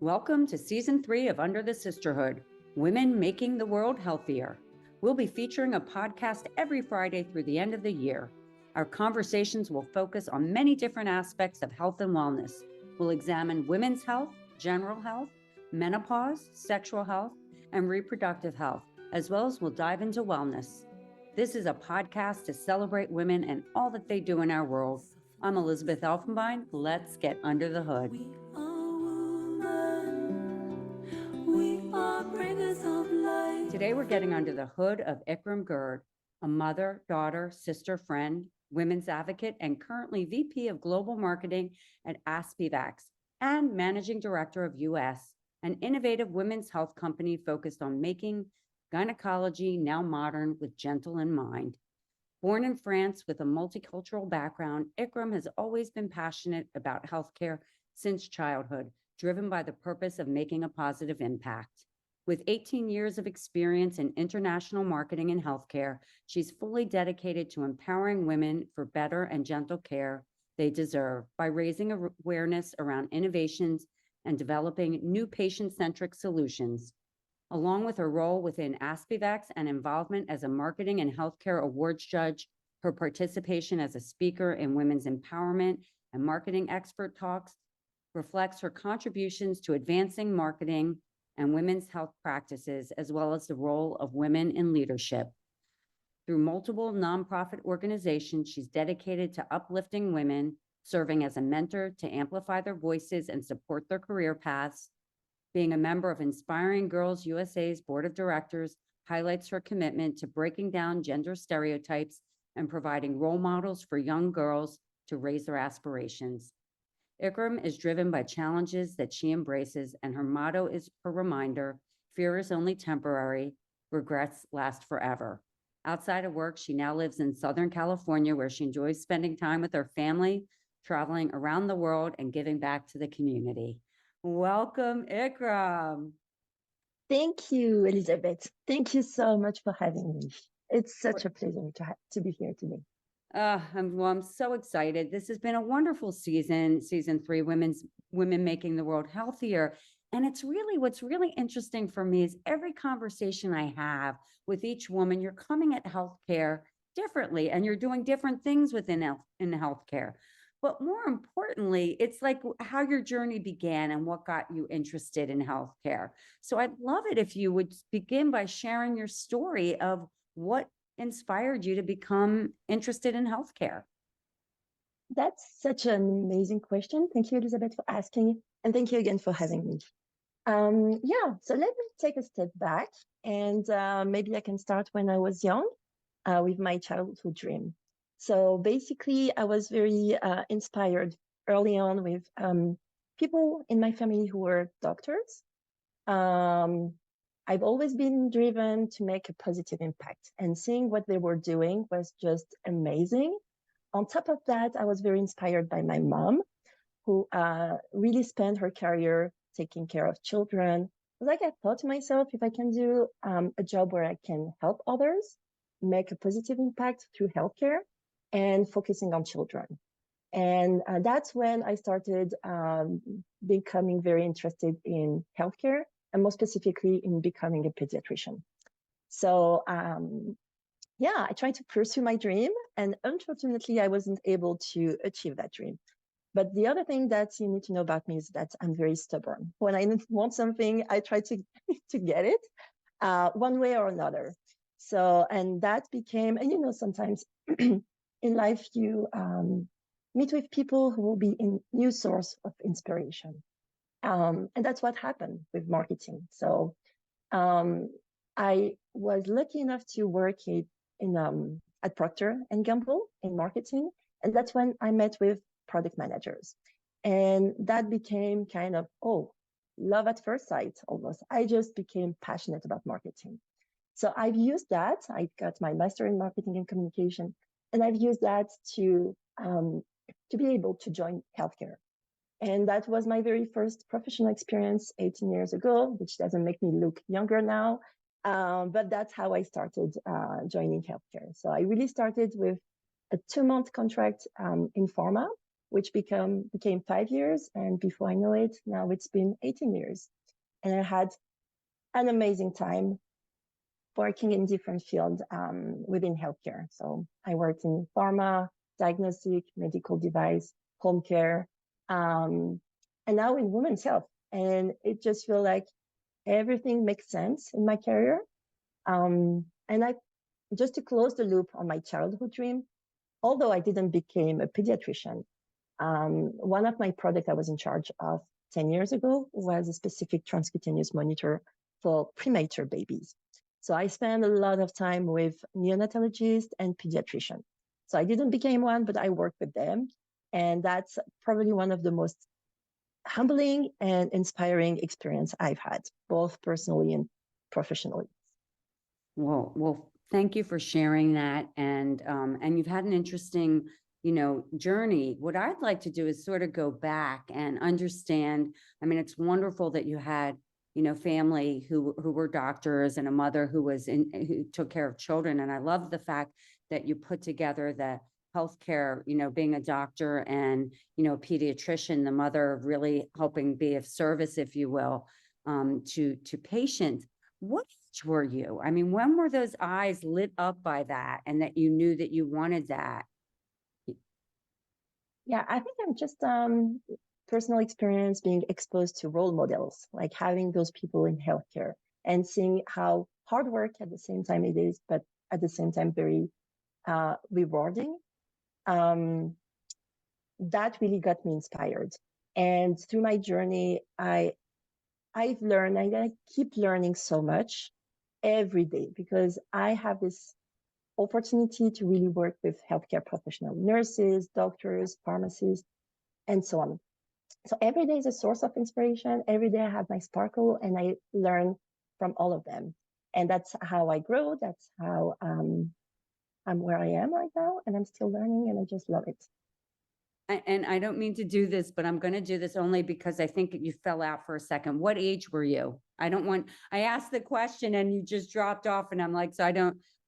Welcome to Season 3 of Under the Sisterhood, Women Making the World Healthier. We'll be featuring a podcast every Friday through the end of the year. Our conversations will focus on many different aspects of health and wellness. We'll examine women's health, general health, menopause, sexual health, and reproductive health, as well as we'll dive into wellness. This is a podcast to celebrate women and all that they do in our world. I'm Elizabeth Elfenbein. Let's get under the hood. Today, we're getting under the hood of Ikram Guerd, a mother, daughter, sister, friend, women's advocate, and currently VP of Global Marketing at Aspivix and Managing Director of US, an innovative women's health company focused on making gynecology now modern with gentle in mind. Born in France with a multicultural background, Ikram has always been passionate about healthcare since childhood, driven by the purpose of making a positive impact. With 18 years of experience in international marketing and healthcare, she's fully dedicated to empowering women for better and gentle care they deserve by raising awareness around innovations and developing new patient-centric solutions. Along with her role within Aspivix and involvement as a marketing and healthcare awards judge, her participation as a speaker in women's empowerment and marketing expert talks reflects her contributions to advancing marketing and women's health practices, as well as the role of women in leadership. Through multiple nonprofit organizations, she's dedicated to uplifting women, serving as a mentor to amplify their voices and support their career paths. Being a member of Inspiring Girls USA's board of directors highlights her commitment to breaking down gender stereotypes and providing role models for young girls to raise their aspirations. Ikram is driven by challenges that she embraces, and her motto is her reminder: fear is only temporary, regrets last forever. Outside of work, she now lives in Southern California, where she enjoys spending time with her family, traveling around the world, and giving back to the community. Welcome, Ikram. Thank you, Elizabeth. Thank you so much for having me. It's such a pleasure to be here today. I'm so excited. This has been a wonderful season 3, Women Making the World Healthier. And it's really, what's really interesting for me is every conversation I have with each woman, you're coming at healthcare differently and you're doing different things within in healthcare. But more importantly, it's like how your journey began and what got you interested in healthcare. So I'd love it if you would begin by sharing your story of what inspired you to become interested in healthcare. That's such an amazing question. Thank you, Elizabeth, for asking. And thank you again for having me. So let me take a step back and maybe I can start when I was young with my childhood dream. So basically, I was very inspired early on with people in my family who were doctors. I've always been driven to make a positive impact, and seeing what they were doing was just amazing. On top of that, I was very inspired by my mom, who really spent her career taking care of children. Like I thought to myself, if I can do a job where I can help others, make a positive impact through healthcare and focusing on children. And that's when I started becoming very interested in healthcare, and more specifically in becoming a pediatrician. So I tried to pursue my dream, and unfortunately, I wasn't able to achieve that dream. But the other thing that you need to know about me is that I'm very stubborn. When I want something, I try to get it one way or another. So, and that became, and sometimes in life you meet with people who will be a new source of inspiration. And that's what happened with marketing. So I was lucky enough to work at Procter & Gamble in marketing. And that's when I met with product managers. And that became kind of, love at first sight almost. I just became passionate about marketing. So I've used that. I got my master in marketing and communication, and I've used that to be able to join healthcare. And that was my very first professional experience 18 years ago, which doesn't make me look younger now. But that's how I started joining healthcare. So I really started with a 2-month contract in pharma which became 5 years. And before I know it, now it's been 18 years. And I had an amazing time working in different fields within healthcare. So I worked in pharma, diagnostic, medical device, home care, and now in women's health. And it just feels like everything makes sense in my career. And just to close the loop on my childhood dream, although I didn't become a pediatrician, one of my products I was in charge of 10 years ago was a specific transcutaneous monitor for premature babies. So I spent a lot of time with neonatologists and pediatricians. So I didn't become one, but I worked with them. And that's probably one of the most humbling and inspiring experience I've had, both personally and professionally. Well, thank you for sharing that. And you've had an interesting, journey. What I'd like to do is sort of go back and understand. I mean, it's wonderful that you had, family who were doctors and a mother who took care of children. And I love the fact that you put together the healthcare, being a doctor and, a pediatrician, the mother really helping be of service, if you will, to patients. What age were you? I mean, when were those eyes lit up by that and that you knew that you wanted that? Yeah, I think I'm just personal experience being exposed to role models, like having those people in healthcare and seeing how hard work at the same time it is, but at the same time very rewarding. That really got me inspired. And through my journey, I've learned, and I keep learning so much every day because I have this opportunity to really work with healthcare professionals, nurses, doctors, pharmacists, and so on. So every day is a source of inspiration. Every day I have my sparkle and I learn from all of them. And that's how I grow. That's how I'm where I am right now. And I'm still learning and I just love it. And I don't mean to do this, but I'm going to do this only because I think you fell out for a second. What age were you? I asked the question and you just dropped off and I'm like,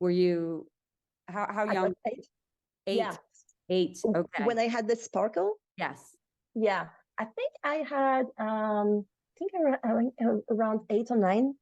were you, how young? 8. 8. Yeah. 8. Okay. When I had the sparkle? Yes. Yeah. I think I had, around 8 or 9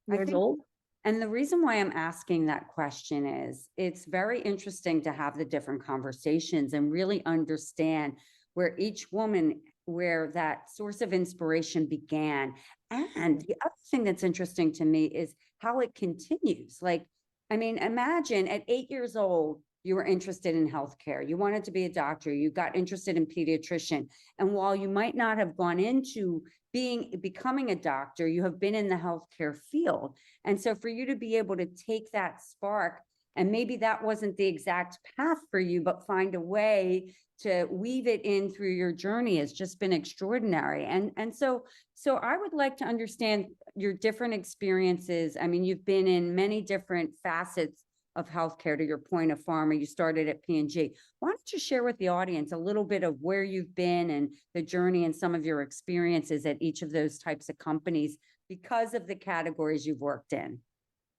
years old. And the reason why I'm asking that question is it's very interesting to have the different conversations and really understand where each woman, where that source of inspiration began. And the other thing that's interesting to me is how it continues. Like, I mean, imagine at 8 years old, you were interested in healthcare. You wanted to be a doctor. You got interested in pediatrician. And while you might not have gone into becoming a doctor, you have been in the healthcare field. And so for you to be able to take that spark, and maybe that wasn't the exact path for you, but find a way to weave it in through your journey has just been extraordinary. And so I would like to understand your different experiences. I mean, you've been in many different facets of healthcare, to your point of pharma. You started at P&G. Why don't you share with the audience a little bit of where you've been and the journey and some of your experiences at each of those types of companies because of the categories you've worked in?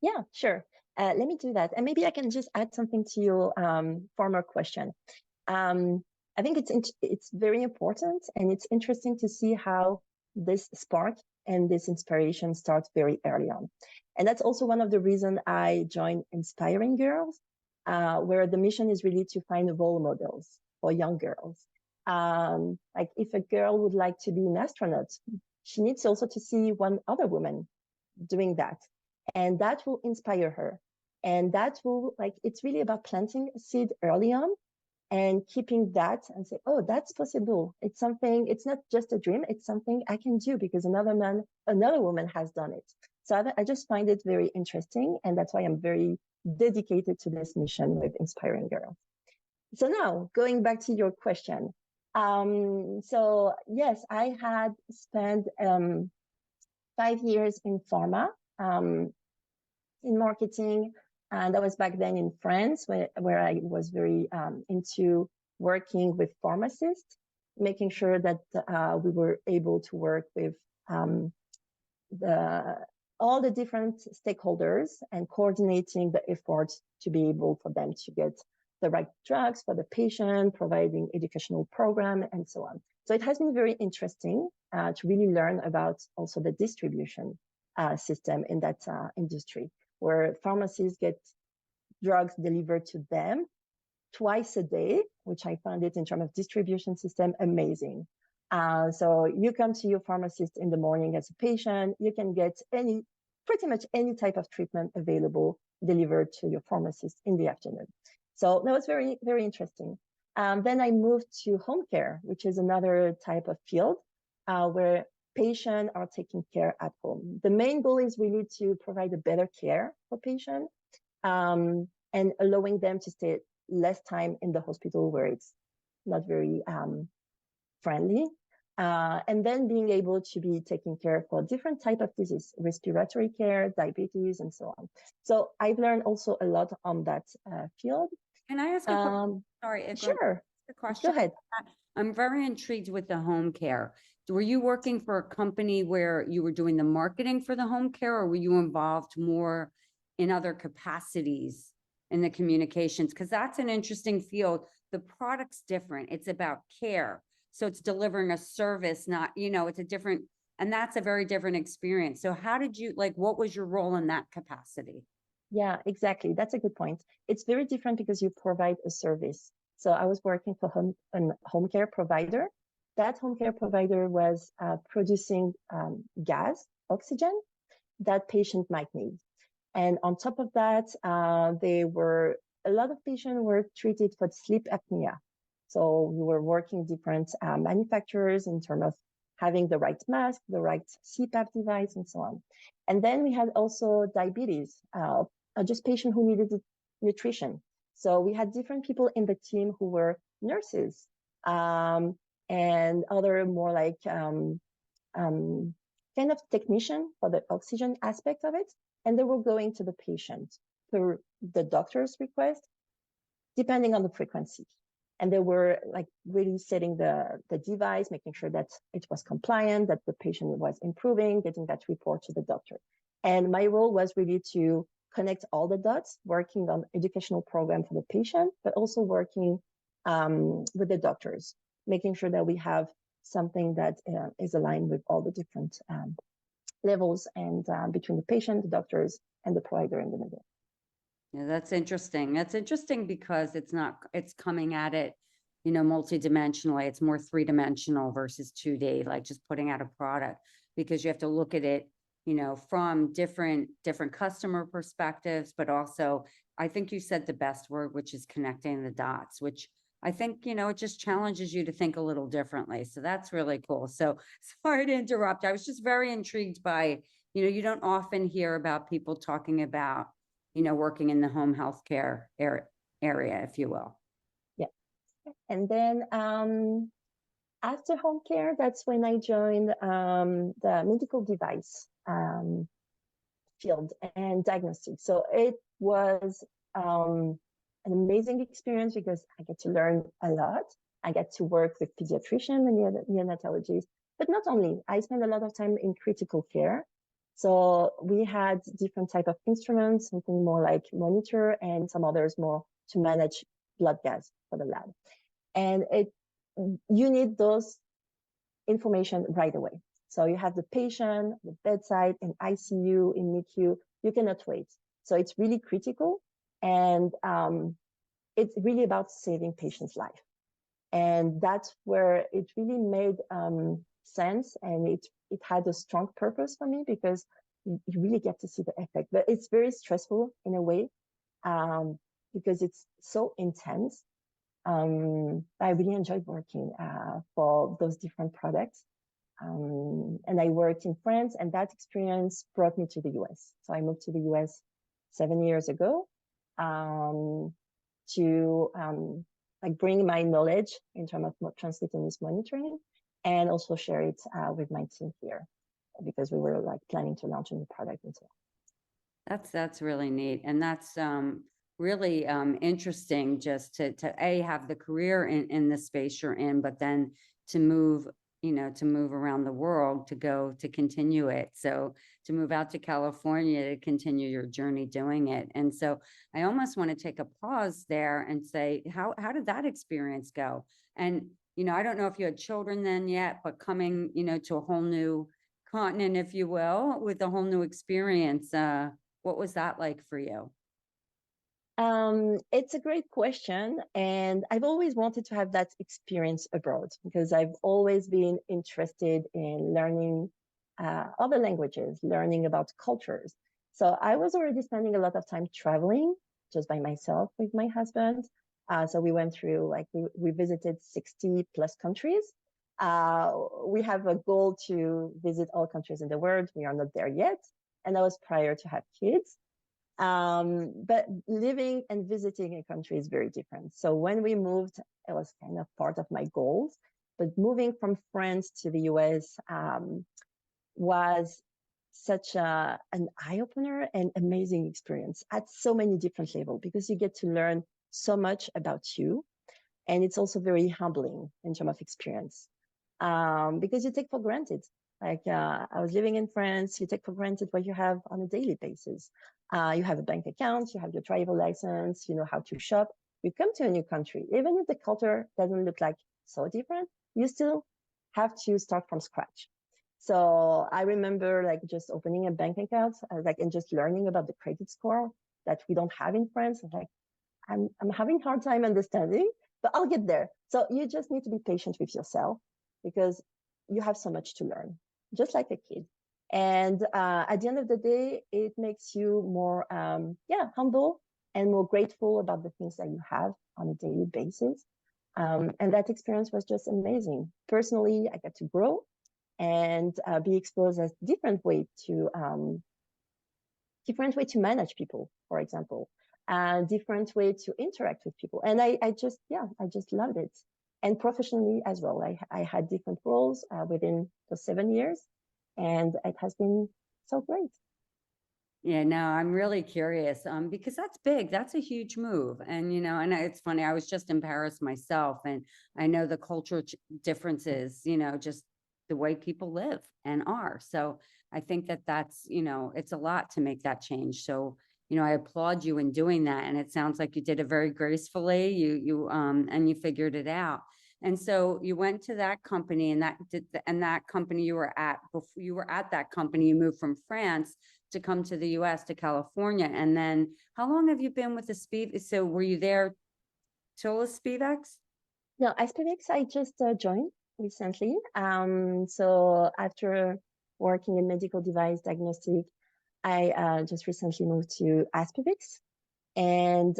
Yeah, sure. Let me do that. And maybe I can just add something to your former question. I think it's very important and it's interesting to see how this spark and this inspiration starts very early on. And that's also one of the reasons I joined Inspiring Girls, where the mission is really to find role models for young girls. Like if a girl would like to be an astronaut, she needs also to see one other woman doing that. And that will inspire her. And that will, it's really about planting a seed early on and keeping that and say, oh, that's possible. It's something, it's not just a dream, it's something I can do because another woman has done it. So I just find it very interesting. And that's why I'm very dedicated to this mission with Inspiring Girls. So now going back to your question. So yes, I had spent 5 years in pharma, in marketing. And that was back then in France, where I was very into working with pharmacists, making sure that we were able to work with all the different stakeholders and coordinating the efforts to be able for them to get the right drugs for the patient, providing educational program, and so on. So it has been very interesting to really learn about also the distribution system in that industry, where pharmacies get drugs delivered to them twice a day, which I found it in terms of distribution system amazing. So you come to your pharmacist in the morning as a patient, you can get pretty much any type of treatment available delivered to your pharmacist in the afternoon. So that was very, very interesting. Then I moved to home care, which is another type of field where patients are taken care at home. The main goal is really to provide a better care for patients and allowing them to stay less time in the hospital where it's not very friendly. And then being able to be taking care for different type of disease, respiratory care, diabetes, and so on. So I've learned also a lot on that field. Can I ask a question? Sorry, Ikram, sure. a question. Go ahead. I'm very intrigued with the home care. Were you working for a company where you were doing the marketing for the home care, or were you involved more in other capacities in the communications? Because that's an interesting field. The product's different. It's about care. So it's delivering a service, not, it's a different, and that's a very different experience. So how did you, what was your role in that capacity? Yeah, exactly. That's a good point. It's very different because you provide a service. So I was working for a home care provider. That home care provider was producing gas, oxygen, that patient might need. And on top of that, a lot of patients were treated for sleep apnea. So we were working different manufacturers in terms of having the right mask, the right CPAP device, and so on. And then we had also diabetes, just patients who needed nutrition. So we had different people in the team who were nurses and other more like kind of technician for the oxygen aspect of it. And they were going to the patient through the doctor's request, depending on the frequency. And they were like really setting the device, making sure that it was compliant, that the patient was improving, getting that report to the doctor. And my role was really to connect all the dots, working on educational program for the patient, but also working with the doctors, making sure that we have something that is aligned with all the different levels and between the patient, the doctors, and the provider in the middle. Yeah, that's interesting. That's interesting because it's coming at it, multidimensionally. It's more three-dimensional versus 2D, like just putting out a product, because you have to look at it, from different customer perspectives, but also I think you said the best word, which is connecting the dots, which I think, it just challenges you to think a little differently. So that's really cool. So sorry to interrupt. I was just very intrigued by, you don't often hear about people talking about, working in the home healthcare area, if you will. Yeah. And then after home care, that's when I joined the medical device field and diagnostics. So it was an amazing experience because I get to learn a lot. I get to work with pediatricians and neonatologists, but not only. I spend a lot of time in critical care. So we had different type of instruments, something more like monitor and some others more to manage blood gas for the lab. And you need those information right away. So you have the patient, the bedside, in ICU, in NICU, you cannot wait. So it's really critical. And it's really about saving patients' life. And that's where it really made sense. And it had a strong purpose for me because you really get to see the effect. But it's very stressful in a way because it's so intense. I really enjoyed working for those different products. And I worked in France, and that experience brought me to the US. So I moved to the US 7 years ago to bring my knowledge in terms of transcutaneous monitoring and also share it with my team here because we were planning to launch a new product and so on. That's really neat. And that's really interesting just to have the career in the space you're in, but then to move to move around the world to go to continue it. So to move out to California to continue your journey doing it. And so I almost want to take a pause there and say, how did that experience go? And, I don't know if you had children then yet, but coming, to a whole new continent, if you will, with a whole new experience, what was that like for you? It's a great question. And I've always wanted to have that experience abroad because I've always been interested in learning other languages, learning about cultures. So I was already spending a lot of time traveling just by myself with my husband. So we went through, like, we visited 60 plus countries. We have a goal to visit all countries in the world. We are not there yet. And that was prior to have kids. But living and visiting a country is very different. So when we moved, it was kind of part of my goals. But moving from France to the US was such an eye-opener and amazing experience at so many different levels because you get to learn so much about you. And it's also very humbling in terms of experience because you take for granted. Like I was living in France, you take for granted what you have on a daily basis. You have a bank account, you have your travel license, you know how to shop. You come to a new country, even if the culture doesn't look like so different, you still have to start from scratch. So I remember like just opening a bank account, and just learning about the credit score that we don't have in France. Like I'm having a hard time understanding, but I'll get there. So you just need to be patient with yourself because you have so much to learn, just like a kid. And at the end of the day, it makes you more, humble and more grateful about the things that you have on a daily basis. And that experience was just amazing. Personally, I got to grow and be exposed as different way to manage people, for example, different way to interact with people. And I just loved it. And professionally as well, I had different roles within the 7 years, and it has been so great. Yeah, no, I'm really curious, because that's big. That's a huge move. And, and it's funny, I was just in Paris myself, and I know the cultural differences, just the way people live and are. So I think that that's, it's a lot to make that change. So, I applaud you in doing that. And it sounds like you did it very gracefully. And you figured it out. And so you went to that company, and that company you were at, before you were at that company, you moved from France to come to the US, to California. And then how long have you been with Aspivix? So were you there till Aspivix? No, Aspivix, I just joined recently. So after working in medical device diagnostic, I just recently moved to Aspivix. And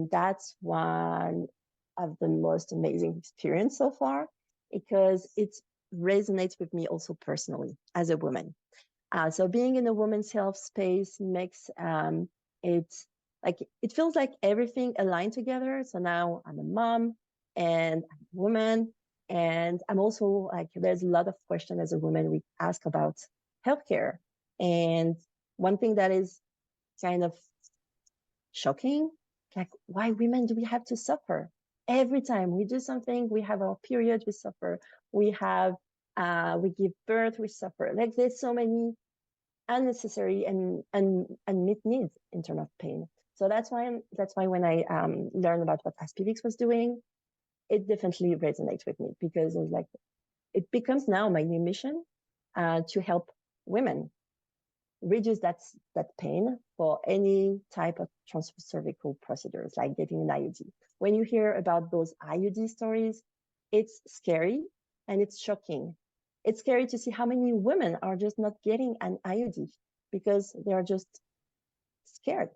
that's one of the most amazing experience so far because it resonates with me also personally as a woman. So being in a woman's health space makes it feels like everything aligned together. So now I'm a mom and I'm a woman, and I'm also like there's a lot of questions as a woman we ask about healthcare. And one thing that is kind of shocking, like why women do we have to suffer? Every time we do something, we have our period, we suffer. We have we give birth, we suffer. Like there's so many unnecessary and unmet needs in terms of pain. So that's why when I learned about what Aspivix was doing, it definitely resonates with me because it's like it becomes now my new mission to help women reduce that pain for any type of transcervical procedures like getting an IUD. When you hear about those IUD stories, it's scary and it's shocking. It's scary to see how many women are just not getting an IUD because they are just scared.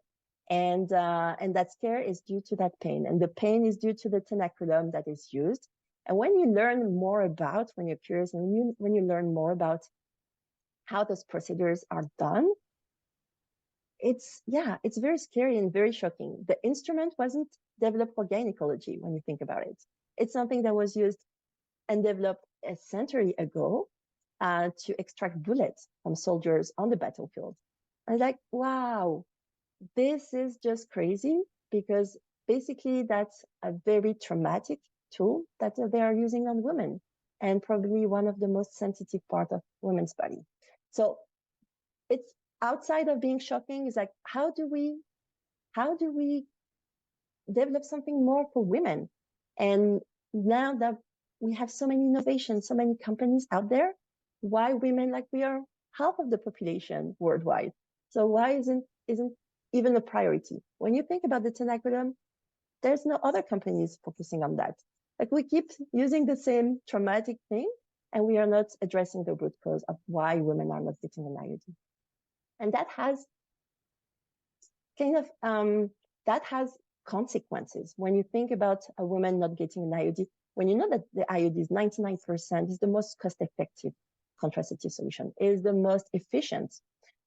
And that scare is due to that pain. And the pain is due to the tenaculum that is used. And when you learn more about, when you're curious, and when you learn more about how those procedures are done, it's very scary and very shocking. The instrument wasn't developed for gynecology when you think about it. It's something that was used and developed a century ago to extract bullets from soldiers on the battlefield. I was like, wow, this is just crazy because basically that's a very traumatic tool that they are using on women. and probably one of the most sensitive part of women's body. So it's outside of being shocking, is like, how do we develop something more for women? And now that we have so many innovations, so many companies out there, why women, like we are half of the population worldwide? So why isn't even a priority? When you think about the tenaculum, there's no other companies focusing on that. Like we keep using the same traumatic thing, and we are not addressing the root cause of why women are not getting an IUD. And that has that has consequences. When you think about a woman not getting an IUD, when you know that the IUD is 99%, is the most cost-effective contraceptive solution, is the most efficient,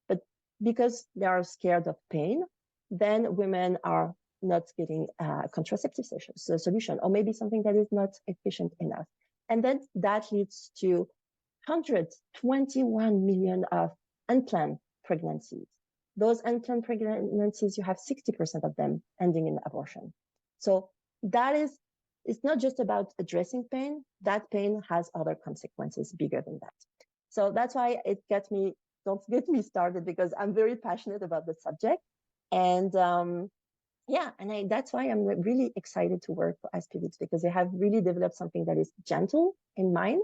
but because they are scared of pain, then women are not getting a contraceptive solution, or maybe something that is not efficient enough. And then that leads to 121 million of unplanned pregnancies. Those unplanned pregnancies, you have 60% of them ending in abortion. So that is, it's not just about addressing pain. That pain has other consequences bigger than that. So that's why it gets me, don't get me started, because I'm very passionate about the subject. And yeah, and that's why I'm really excited to work for Aspivix, because they have really developed something that is gentle in mind.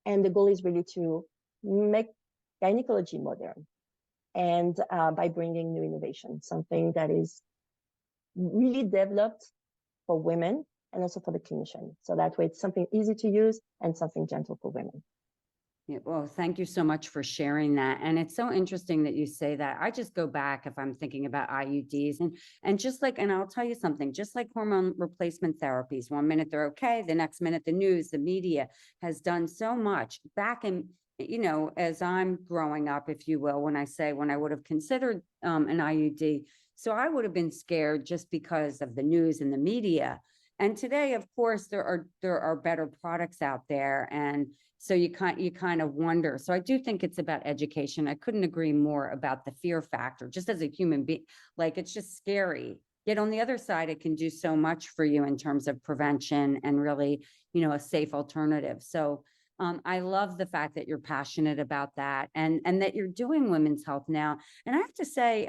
And the goal is really to make gynecology modern, and by bringing new innovation, something that is really developed for women and also for the clinician. So that way it's something easy to use and something gentle for women. Yeah, well, thank you so much for sharing that. And it's so interesting that you say that. I just go back if I'm thinking about IUDs and just like, and I'll tell you something, just like hormone replacement therapies, 1 minute they're okay, the next minute the news, the media has done so much back in, you know, as I'm growing up, if you will, when I would have considered an IUD. So I would have been scared just because of the news and the media. And today, of course, there are better products out there, and so you kind of wonder. So I do think it's about education. I couldn't agree more about the fear factor. Just as a human being, like it's just scary. Yet on the other side, it can do so much for you in terms of prevention and really, you know, a safe alternative. So I love the fact that you're passionate about that, and that you're doing women's health now. And I have to say,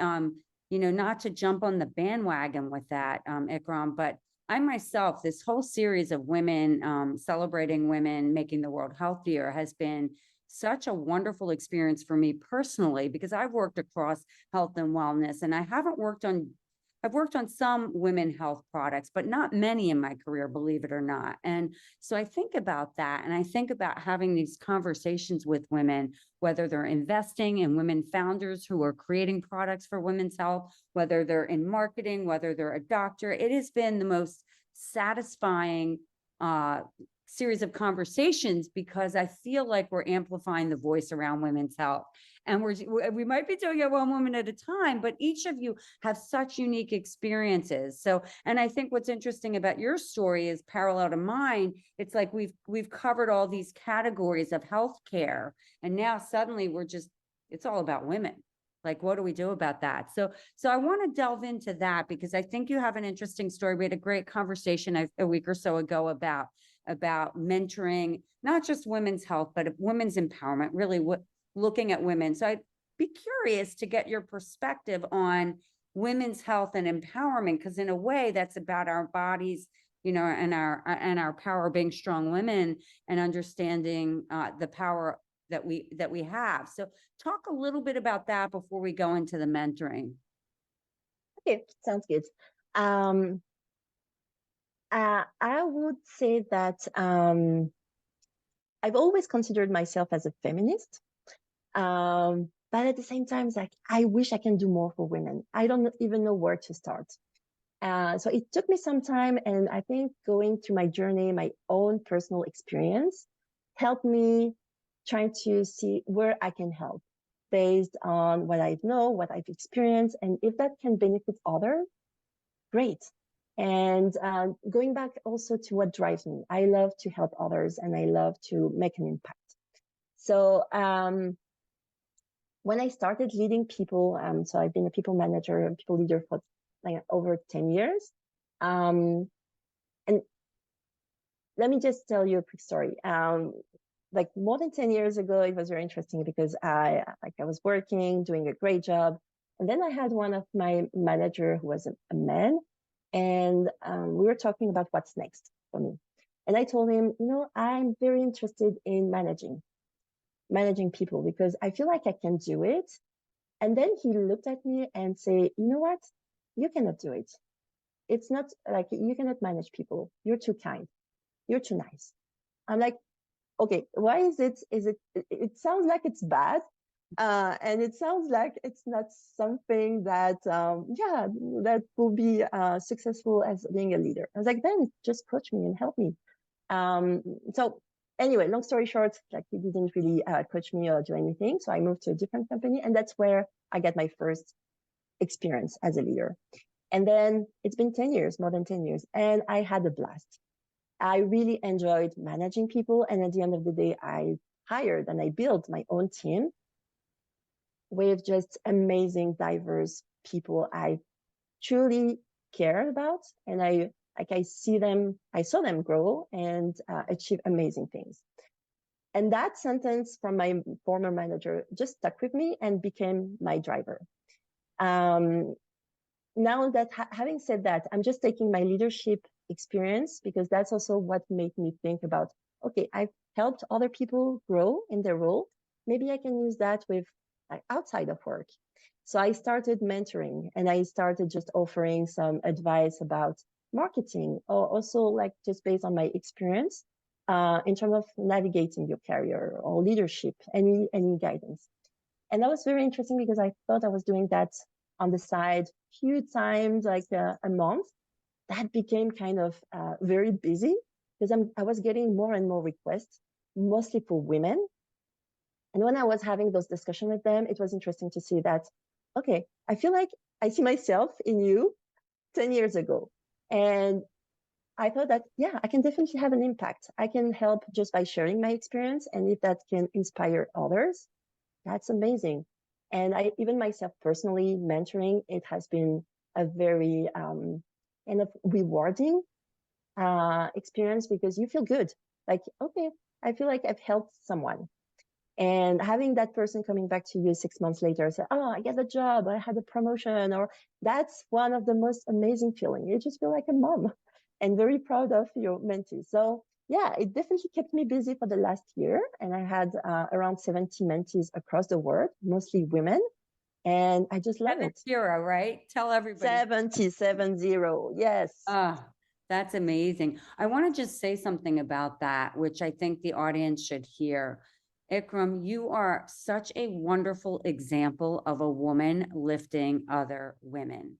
you know, not to jump on the bandwagon with that, Ikram, but I myself, this whole series of women, celebrating women, making the world healthier, has been such a wonderful experience for me personally, because I've worked across health and wellness, and I've worked on some women health products, but not many in my career, believe it or not. And so I think about that, and I think about having these conversations with women, whether they're investing in women founders who are creating products for women's health, whether they're in marketing, whether they're a doctor. It has been the most satisfying series of conversations, because I feel like we're amplifying the voice around women's health. And we might be doing it one woman at a time, but each of you have such unique experiences. So, and I think what's interesting about your story is parallel to mine. It's like we've covered all these categories of healthcare, and now suddenly it's all about women. Like, what do we do about that? So I want to delve into that, because I think you have an interesting story. We had a great conversation a week or so ago about mentoring, not just women's health, but women's empowerment, really looking at women. So I'd be curious to get your perspective on women's health and empowerment, because in a way that's about our bodies, you know, and our power, being strong women, and understanding the power that we have. So talk a little bit about that before we go into the mentoring. Okay, sounds good. I would say that I've always considered myself as a feminist, but at the same time, it's like, I wish I can do more for women. I don't even know where to start. So it took me some time, and I think going through my journey, my own personal experience, helped me trying to see where I can help based on what I know, what I've experienced, and if that can benefit others, great. And going back also to what drives me, I love to help others, and I love to make an impact. So when I started leading people, so I've been a people manager and people leader for like over 10 years. And let me just tell you a quick story. Like more than 10 years ago, it was very interesting because I was working, doing a great job. And then I had one of my manager who was a man, and we were talking about what's next for me. And I told him, I'm very interested in managing people because I feel like I can do it. And then he looked at me and say, you know what? You cannot do it. It's not like you cannot manage people. You're too kind. You're too nice. I'm like, okay, why is it, it sounds like it's bad. And it sounds like it's not something that, that will be successful as being a leader. I was like, then just coach me and help me. So anyway, long story short, like he didn't really coach me or do anything. So I moved to a different company, and that's where I got my first experience as a leader. And then it's been 10 years, more than 10 years, and I had a blast. I really enjoyed managing people. And at the end of the day, I hired and I built my own team with just amazing, diverse people I truly care about. And I saw them grow and achieve amazing things. And that sentence from my former manager just stuck with me and became my driver. Now that having said that, I'm just taking my leadership experience because that's also what made me think about, okay, I've helped other people grow in their role. Maybe I can use that with outside of work. So I started mentoring and I started just offering some advice about marketing, or also like just based on my experience in terms of navigating your career or leadership, any guidance. And that was very interesting because I thought I was doing that on the side few times, like a month. That became kind of very busy because I was getting more and more requests, mostly for women. And when I was having those discussions with them, it was interesting to see that, okay, I feel like I see myself in you 10 years ago. And I thought that, yeah, I can definitely have an impact. I can help just by sharing my experience. And if that can inspire others, that's amazing. And I, even myself personally, mentoring, it has been a very kind of rewarding experience because you feel good. Like, okay, I feel like I've helped someone. And having that person coming back to you 6 months later, say, oh, I get a job, I had a promotion, or that's one of the most amazing feelings. You just feel like a mom and very proud of your mentees. So yeah, it definitely kept me busy for the last year. And I had around 70 mentees across the world, mostly women. And I just love it. 70, right? Tell everybody. 70, yes. That's amazing. I want to just say something about that, which I think the audience should hear. Ikram, you are such a wonderful example of a woman lifting other women.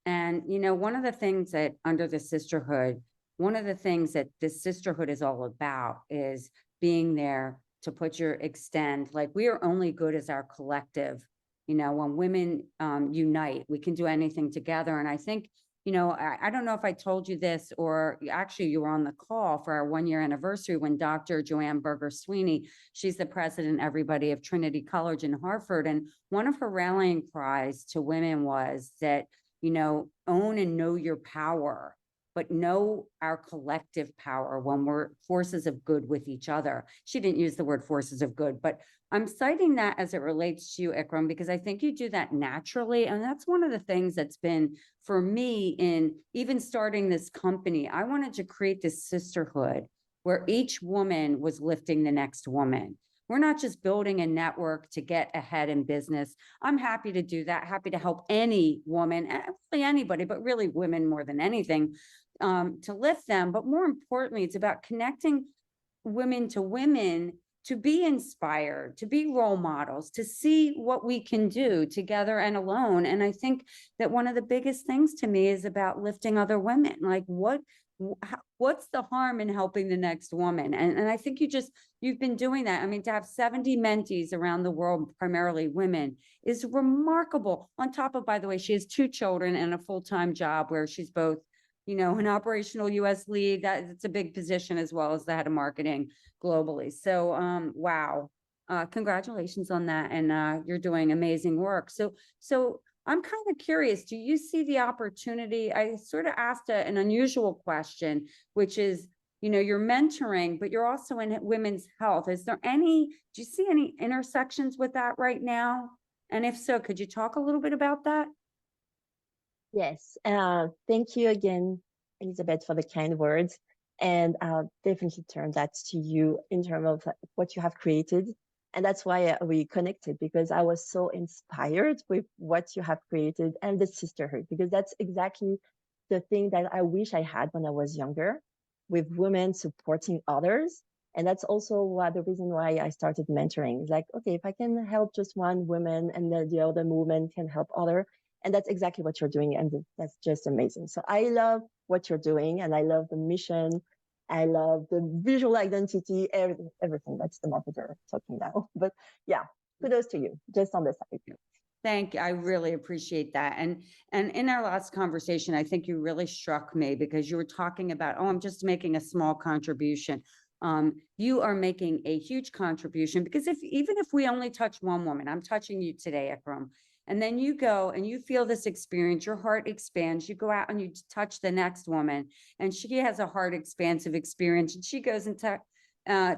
And, one of the things that under the sisterhood, one of the things that this sisterhood is all about is being there to put your extend, like we are only good as our collective. When women unite, we can do anything together. And I think, I don't know if I told you this, or actually you were on the call for our 1-year anniversary when Dr. Joanne Berger Sweeney, she's the president, everybody, of Trinity College in Hartford. And one of her rallying cries to women was that, own and know your power, but know our collective power when we're forces of good with each other. She didn't use the word forces of good, but I'm citing that as it relates to you, Ikram, because I think you do that naturally. And that's one of the things that's been for me in even starting this company. I wanted to create this sisterhood where each woman was lifting the next woman. We're not just building a network to get ahead in business. I'm happy to do that, happy to help any woman, really anybody, but really women more than anything, to lift them. But more importantly, it's about connecting women to be inspired, to be role models, to see what we can do together and alone. And I think that one of the biggest things to me is about lifting other women. Like what's the harm in helping the next woman? And I think you've been doing that. I mean, to have 70 mentees around the world, primarily women, is remarkable. On top of, by the way, she has 2 children and a full-time job where she's both, an operational US lead. It's a big position, as well as the head of marketing globally. So, wow. Congratulations on that. And you're doing amazing work. So I'm kind of curious, do you see the opportunity? I sort of asked an unusual question, which is, you're mentoring, but you're also in women's health. Do you see any intersections with that right now? And if so, could you talk a little bit about that? Yes. Thank you again, Elizabeth, for the kind words. And I'll definitely turn that to you in terms of what you have created. And that's why we connected, because I was so inspired with what you have created and the sisterhood, because that's exactly the thing that I wish I had when I was younger, with women supporting others. And that's also the reason why I started mentoring. It's like, okay, if I can help just one woman and then the other woman can help other, and that's exactly what you're doing. And that's just amazing. So I love what you're doing, and I love the mission. I love the visual identity, everything. That's the marketer talking now. But yeah, kudos to you, just on the side. Thank you. I really appreciate that. And in our last conversation, I think you really struck me because you were talking about, oh, I'm just making a small contribution. You are making a huge contribution, because even if we only touch one woman, I'm touching you today, Ikram, and then you go and you feel this experience, your heart expands, you go out and you touch the next woman, and she has a heart expansive experience, and she goes and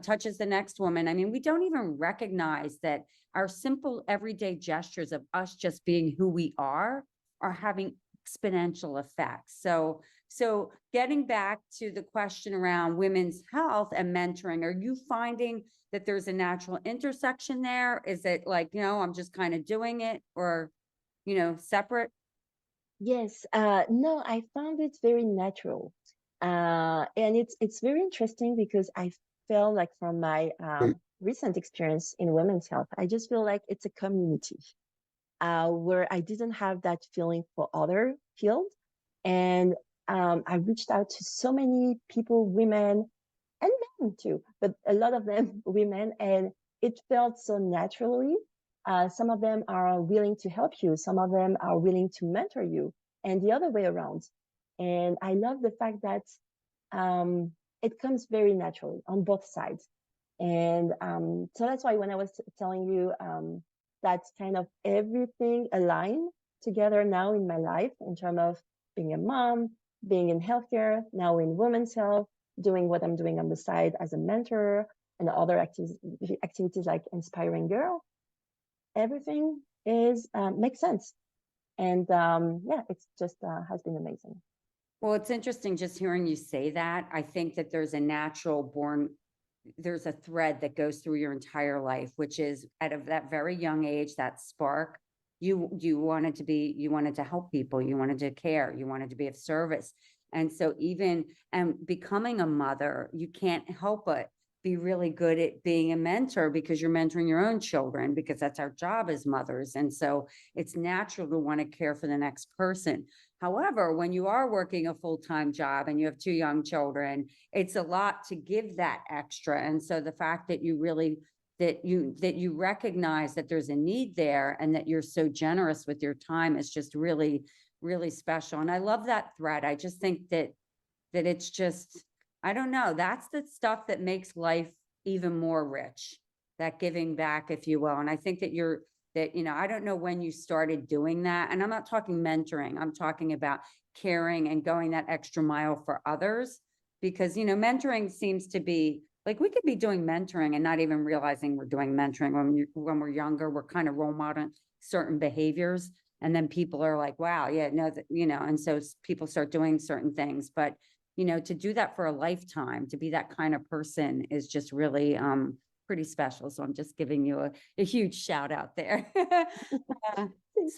touches the next woman. I mean, we don't even recognize that our simple everyday gestures of us just being who we are having exponential effects. So getting back to the question around women's health and mentoring, are you finding that there's a natural intersection there? Is it like, I'm just kind of doing it, or, separate? Yes, no, I found it very natural. And it's very interesting because I felt like from my recent experience in women's health, I just feel like it's a community where I didn't have that feeling for other fields. And I reached out to so many people, women and men too, but a lot of them women, and it felt so naturally. Some of them are willing to help you, some of them are willing to mentor you, and the other way around. And I love the fact that it comes very naturally on both sides. And so that's why when I was telling you that kind of everything aligned together now in my life, in terms of being a mom, being in healthcare, now in women's health, doing what I'm doing on the side as a mentor, and other activities like Inspiring Girl, everything is makes sense. And yeah, it's just has been amazing. Well, it's interesting just hearing you say that. I think that there's a thread that goes through your entire life, which is out of that very young age, that spark. You wanted to help people, you wanted to care, you wanted to be of service. And so becoming a mother, you can't help but be really good at being a mentor, because you're mentoring your own children, because that's our job as mothers. And so it's natural to want to care for the next person. However, when you are working a full-time job and you have two young children, it's a lot to give that extra. And so the fact that you recognize that there's a need there, and that you're so generous with your time, is just really, really special. And I love that thread. I just think that it's just, I don't know, that's the stuff that makes life even more rich, that giving back, if you will. And I think that I don't know when you started doing that. And I'm not talking mentoring, I'm talking about caring and going that extra mile for others. Because, mentoring seems to be like, we could be doing mentoring and not even realizing we're doing mentoring. When we're younger, we're kind of role modeling certain behaviors. And then people are like, wow, yeah, no, and so people start doing certain things. But, to do that for a lifetime, to be that kind of person, is just really pretty special. So I'm just giving you a huge shout out there.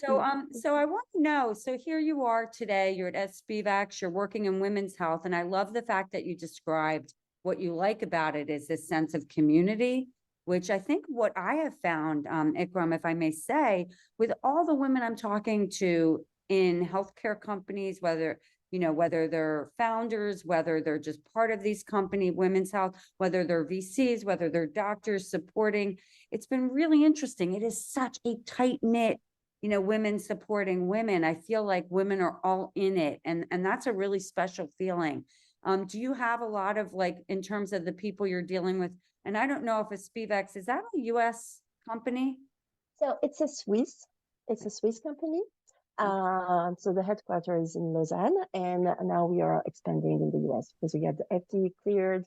So I want to know, so here you are today, you're at Aspivix, you're working in women's health. And I love the fact that you described what you like about it is this sense of community, which I think what I have found, Ikram, if I may say, with all the women I'm talking to in healthcare companies, whether they're founders, whether they're just part of these company, women's health, whether they're VCs, whether they're doctors supporting, it's been really interesting. It is such a tight knit, women supporting women. I feel like women are all in it. And that's a really special feeling. Do you have a lot of, like, in terms of the people you're dealing with? And I don't know if Aspivix, is that a US company? So it's a Swiss company. So the headquarters is in Lausanne, and now we are expanding in the US because we got the FDA cleared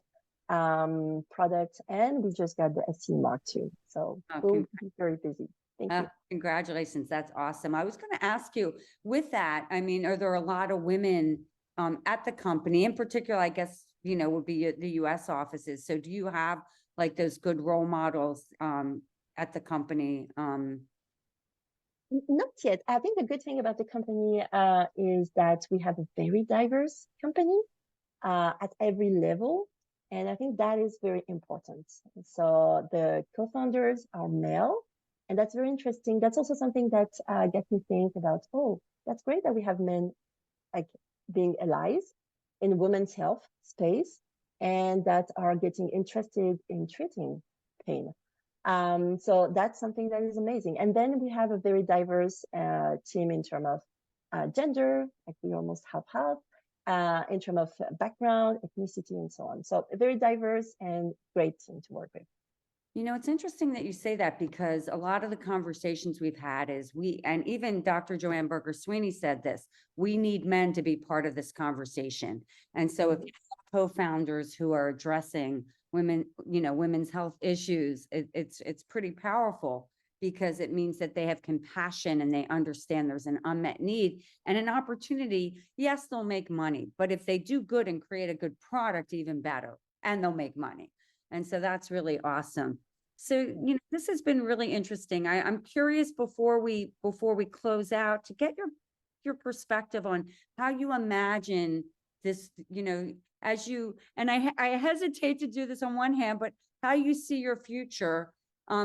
product, and we just got the SC Mark too. So we'll be very busy. Thank you. Congratulations. That's awesome. I was going to ask you with that, I mean, are there a lot of women at the company in particular, I guess, you know, would be the US offices. So do you have like those good role models at the company? Not yet. I think the good thing about the company is that we have a very diverse company at every level. And I think that is very important. So the co-founders are male, and that's very interesting. That's also something that gets me think about, oh, that's great that we have men like being allies in women's health space and that are getting interested in treating pain. So that's something that is amazing. And then we have a very diverse team in terms of gender, like we almost half, in terms of background, ethnicity, and so on. So a very diverse and great team to work with. You know, it's interesting that you say that because a lot of the conversations we've had is and even Dr. Joanne Berger Sweeney said this, we need men to be part of this conversation. And so if you have co-founders who are addressing women, you know, women's health issues, it's pretty powerful because it means that they have compassion and they understand there's an unmet need and an opportunity. Yes, they'll make money, but if they do good and create a good product, even better, and they'll make money. And so that's really awesome. So, you know, this has been really interesting. I'm curious before we close out to get your perspective on how you imagine this, you know, as you, and I hesitate to do this on one hand, but how you see your future,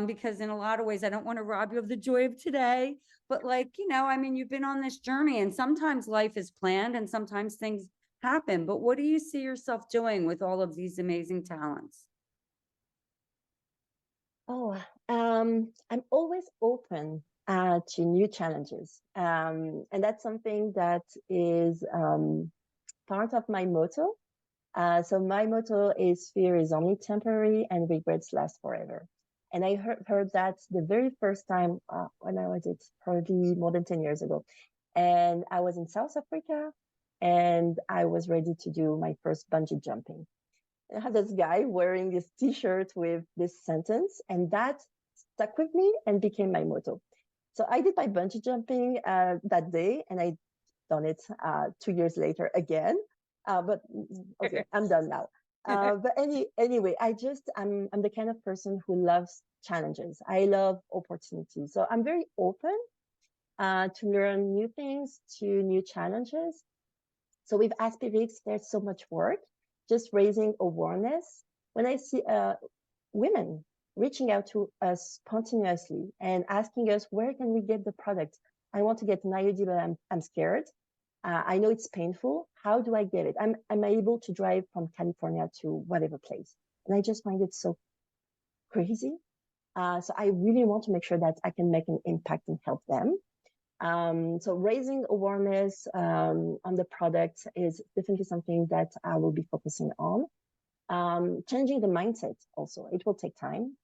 because in a lot of ways, I don't want to rob you of the joy of today, but like, you know, I mean, you've been on this journey and sometimes life is planned and sometimes things happen, but what do you see yourself doing with all of these amazing talents? Oh, I'm always open to new challenges. And that's something that is part of my motto. So my motto is fear is only temporary and regrets last forever. And I heard that the very first time when I was probably more than 10 years ago. And I was in South Africa and I was ready to do my first bungee jumping. I had this guy wearing this t-shirt with this sentence, and that stuck with me and became my motto. So I did my bungee jumping that day, and I done it 2 years later again. But okay, I'm done now. But anyway, I'm the kind of person who loves challenges. I love opportunities. So I'm very open to learn new things, to new challenges. So with Aspivix, there's so much work, just raising awareness. When I see women reaching out to us spontaneously and asking us, where can we get the product? I want to get an IUD, but I'm scared. I know it's painful. How do I get it? I'm able to drive from California to whatever place. And I just find it so crazy. So I really want to make sure that I can make an impact and help them. So raising awareness on the product is definitely something that I will be focusing on. Changing the mindset also, it will take time,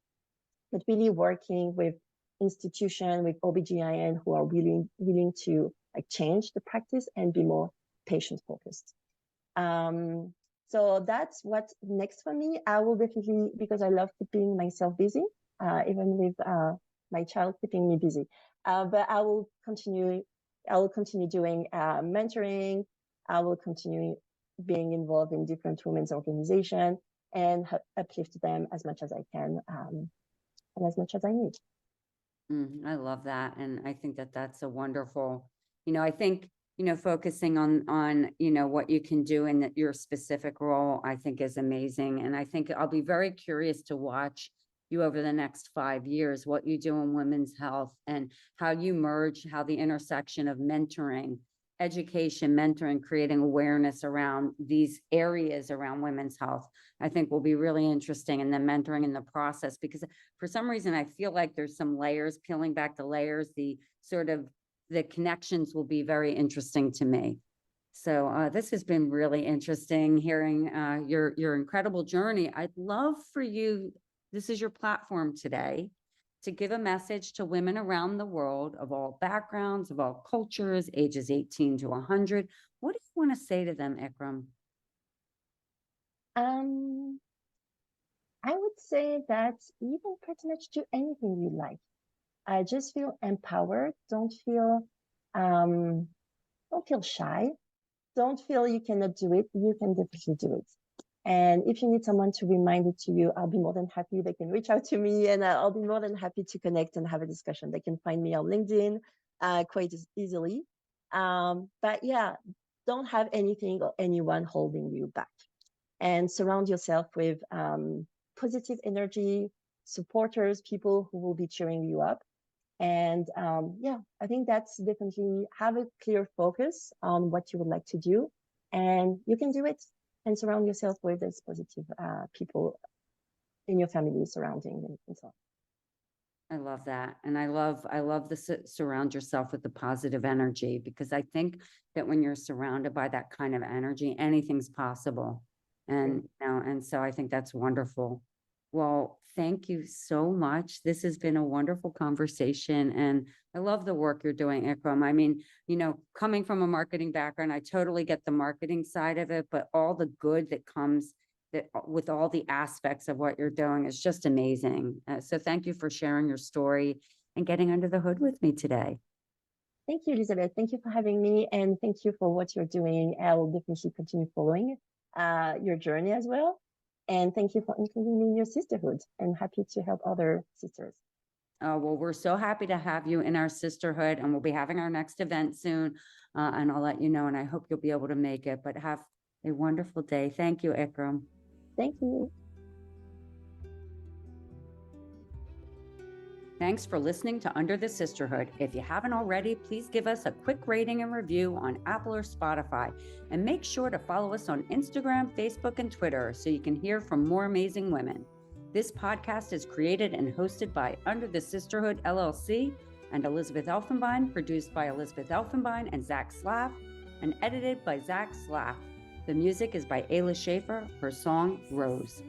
but really working with institutions, with OBGYN who are willing to like change the practice and be more patient focused. So that's what's next for me. I will definitely, because I love keeping myself busy, even with my child keeping me busy. But I will continue doing mentoring. I will continue being involved in different women's organizations and uplift them as much as I can and as much as I need. I love that. And I think that that's a wonderful, you know, I think, you know, focusing on, you know, what you can do in your specific role, I think is amazing. And I think I'll be very curious to watch you over the next 5 years, what you do in women's health and how you merge, how the intersection of mentoring, education, mentoring, creating awareness around these areas around women's health, I think will be really interesting. And then mentoring in the process, because for some reason, I feel like there's some layers, peeling back the layers, the connections will be very interesting to me. So this has been really interesting hearing your incredible journey. I'd love for you, this is your platform today. to give a message to women around the world of all backgrounds, of all cultures, ages 18 to 100. What do you want to say to them, Ikram? Um, I would say that you can pretty much do anything you like. I just feel empowered. Um, don't feel shy. Don't feel you cannot do it. You can definitely do it. And if you need someone to remind it to you, I'll be more than happy. They can reach out to me, and I'll be more than happy to connect and have a discussion. They can find me on LinkedIn quite easily. But yeah, don't have anything or anyone holding you back. And surround yourself with positive energy, supporters, people who will be cheering you up. And yeah, I think that's definitely have a clear focus on what you would like to do, and you can do it. And surround yourself with these positive people in your family surrounding and so on. I love that. And I love the surround yourself with the positive energy, because I think that when you're surrounded by that kind of energy, anything's possible. And, you know, and so I think that's wonderful. Well, thank you so much. This has been a wonderful conversation, and I love the work you're doing, Ikram. I mean, you know, coming from a marketing background, I totally get the marketing side of it, but all the good that comes that with all the aspects of what you're doing is just amazing. So thank you for sharing your story and getting under the hood with me today. Thank you, Elizabeth. Thank you for having me, and thank you for what you're doing. I will definitely continue following your journey as well. And thank you for including me in your sisterhood, and happy to help other sisters. Well, we're so happy to have you in our sisterhood, and we'll be having our next event soon. And I'll let you know, and I hope you'll be able to make it, but have a wonderful day. Thank you, Ikram. Thank you. Thanks for listening to Under the Sisterhood. If you haven't already, please give us a quick rating and review on Apple or Spotify. And make sure to follow us on Instagram, Facebook, and Twitter so you can hear from more amazing women. This podcast is created and hosted by Under the Sisterhood LLC and Elizabeth Elfenbein, produced by Elizabeth Elfenbein and Zach Slaff, and edited by Zach Slaff. The music is by Ayla Schaefer, her song Rose.